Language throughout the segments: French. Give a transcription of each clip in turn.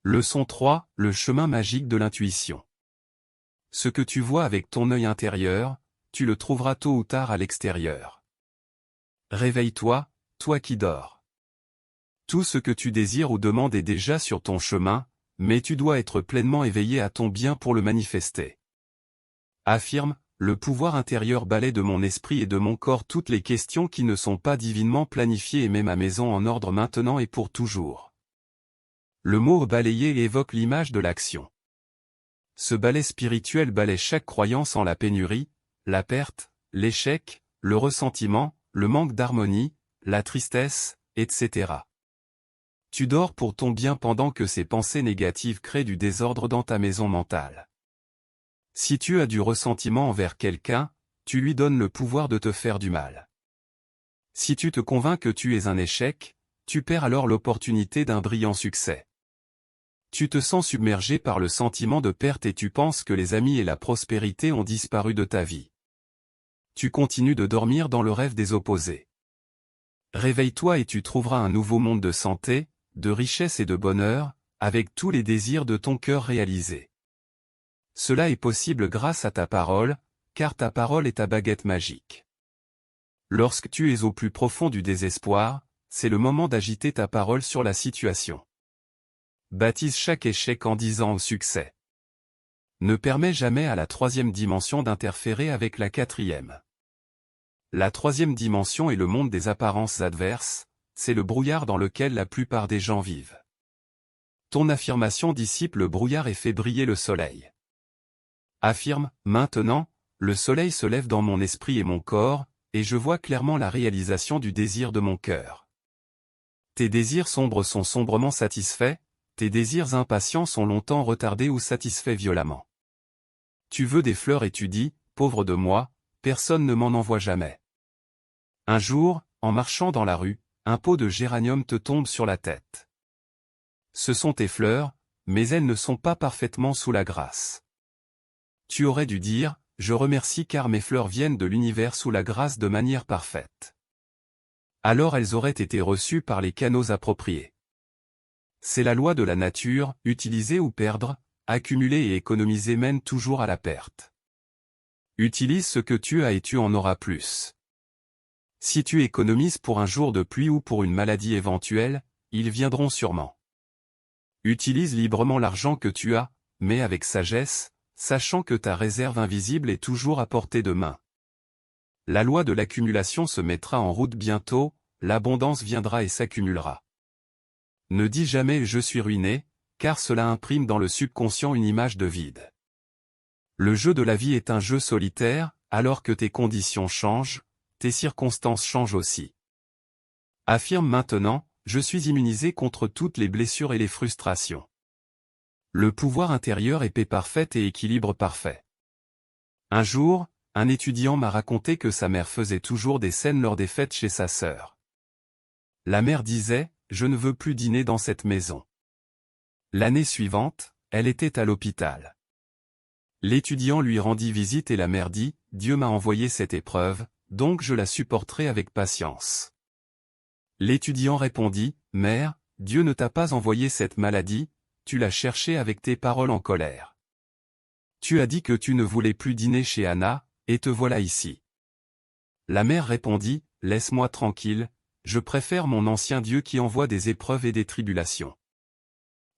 Leçon 3, le chemin magique de l'intuition. Ce que tu vois avec ton œil intérieur, tu le trouveras tôt ou tard à l'extérieur. Réveille-toi, toi qui dors. Tout ce que tu désires ou demandes est déjà sur ton chemin, mais tu dois être pleinement éveillé à ton bien pour le manifester. Affirme, le pouvoir intérieur balaie de mon esprit et de mon corps toutes les questions qui ne sont pas divinement planifiées et met ma maison en ordre maintenant et pour toujours. Le mot balayer évoque l'image de l'action. Ce balai spirituel balaie chaque croyance en la pénurie, la perte, l'échec, le ressentiment, le manque d'harmonie, la tristesse, etc. Tu dors pour ton bien pendant que ces pensées négatives créent du désordre dans ta maison mentale. Si tu as du ressentiment envers quelqu'un, tu lui donnes le pouvoir de te faire du mal. Si tu te convaincs que tu es un échec, tu perds alors l'opportunité d'un brillant succès. Tu te sens submergé par le sentiment de perte et tu penses que les amis et la prospérité ont disparu de ta vie. Tu continues de dormir dans le rêve des opposés. Réveille-toi et tu trouveras un nouveau monde de santé, de richesse et de bonheur, avec tous les désirs de ton cœur réalisés. Cela est possible grâce à ta parole, car ta parole est ta baguette magique. Lorsque tu es au plus profond du désespoir, c'est le moment d'agiter ta parole sur la situation. Baptise chaque échec en disant au succès. Ne permets jamais à la troisième dimension d'interférer avec la quatrième. La troisième dimension est le monde des apparences adverses, c'est le brouillard dans lequel la plupart des gens vivent. Ton affirmation dissipe le brouillard et fait briller le soleil. Affirme, maintenant, le soleil se lève dans mon esprit et mon corps, et je vois clairement la réalisation du désir de mon cœur. Tes désirs sombres sont sombrement satisfaits, tes désirs impatients sont longtemps retardés ou satisfaits violemment. Tu veux des fleurs et tu dis, pauvre de moi, personne ne m'en envoie jamais. Un jour, en marchant dans la rue, un pot de géranium te tombe sur la tête. Ce sont tes fleurs, mais elles ne sont pas parfaitement sous la grâce. Tu aurais dû dire, je remercie car mes fleurs viennent de l'univers sous la grâce de manière parfaite. Alors elles auraient été reçues par les canaux appropriés. C'est la loi de la nature, utiliser ou perdre, accumuler et économiser mène toujours à la perte. Utilise ce que tu as et tu en auras plus. Si tu économises pour un jour de pluie ou pour une maladie éventuelle, ils viendront sûrement. Utilise librement l'argent que tu as, mais avec sagesse, sachant que ta réserve invisible est toujours à portée de main. La loi de l'accumulation se mettra en route bientôt, l'abondance viendra et s'accumulera. Ne dis jamais « je suis ruiné », car cela imprime dans le subconscient une image de vide. Le jeu de la vie est un jeu solitaire, alors que tes conditions changent, tes circonstances changent aussi. Affirme maintenant, je suis immunisé contre toutes les blessures et les frustrations. Le pouvoir intérieur est paix parfaite et équilibre parfait. Un jour, un étudiant m'a raconté que sa mère faisait toujours des scènes lors des fêtes chez sa sœur. La mère disait, je ne veux plus dîner dans cette maison. L'année suivante, elle était à l'hôpital. L'étudiant lui rendit visite et la mère dit, Dieu m'a envoyé cette épreuve, donc je la supporterai avec patience. L'étudiant répondit, Mère, Dieu ne t'a pas envoyé cette maladie, tu l'as cherchée avec tes paroles en colère. Tu as dit que tu ne voulais plus dîner chez Anna, et te voilà ici. La mère répondit, Laisse-moi tranquille, je préfère mon ancien Dieu qui envoie des épreuves et des tribulations.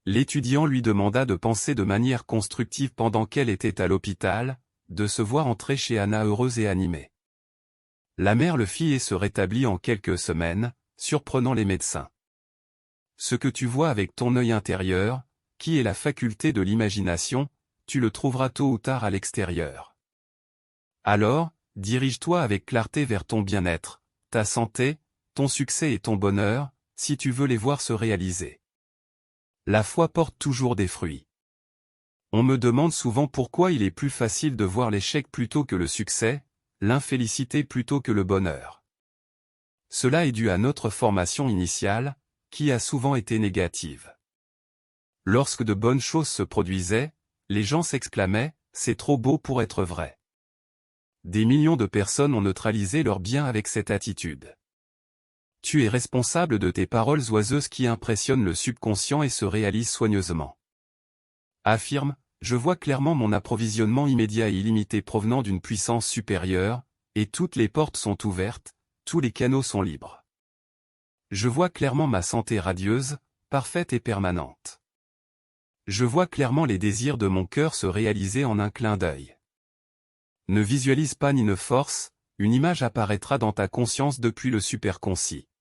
L'étudiant lui demanda de penser de manière constructive pendant qu'elle était à l'hôpital, de se voir entrer chez Anna heureuse et animée. La mère le fit et se rétablit en quelques semaines, surprenant les médecins. Ce que tu vois avec ton œil intérieur, qui est la faculté de l'imagination, tu le trouveras tôt ou tard à l'extérieur. Alors, dirige-toi avec clarté vers ton bien-être, ta santé, ton succès et ton bonheur, si tu veux les voir se réaliser. La foi porte toujours des fruits. On me demande souvent pourquoi il est plus facile de voir l'échec plutôt que le succès, l'infélicité plutôt que le bonheur. Cela est dû à notre formation initiale, qui a souvent été négative. Lorsque de bonnes choses se produisaient, les gens s'exclamaient « c'est trop beau pour être vrai ». Des millions de personnes ont neutralisé leur bien avec cette attitude. Tu es responsable de tes paroles oiseuses qui impressionnent le subconscient et se réalisent soigneusement. Affirme, je vois clairement mon approvisionnement immédiat et illimité provenant d'une puissance supérieure, et toutes les portes sont ouvertes, tous les canaux sont libres. Je vois clairement ma santé radieuse, parfaite et permanente. Je vois clairement les désirs de mon cœur se réaliser en un clin d'œil. Ne visualise pas ni ne force, une image apparaîtra dans ta conscience depuis le superconcis.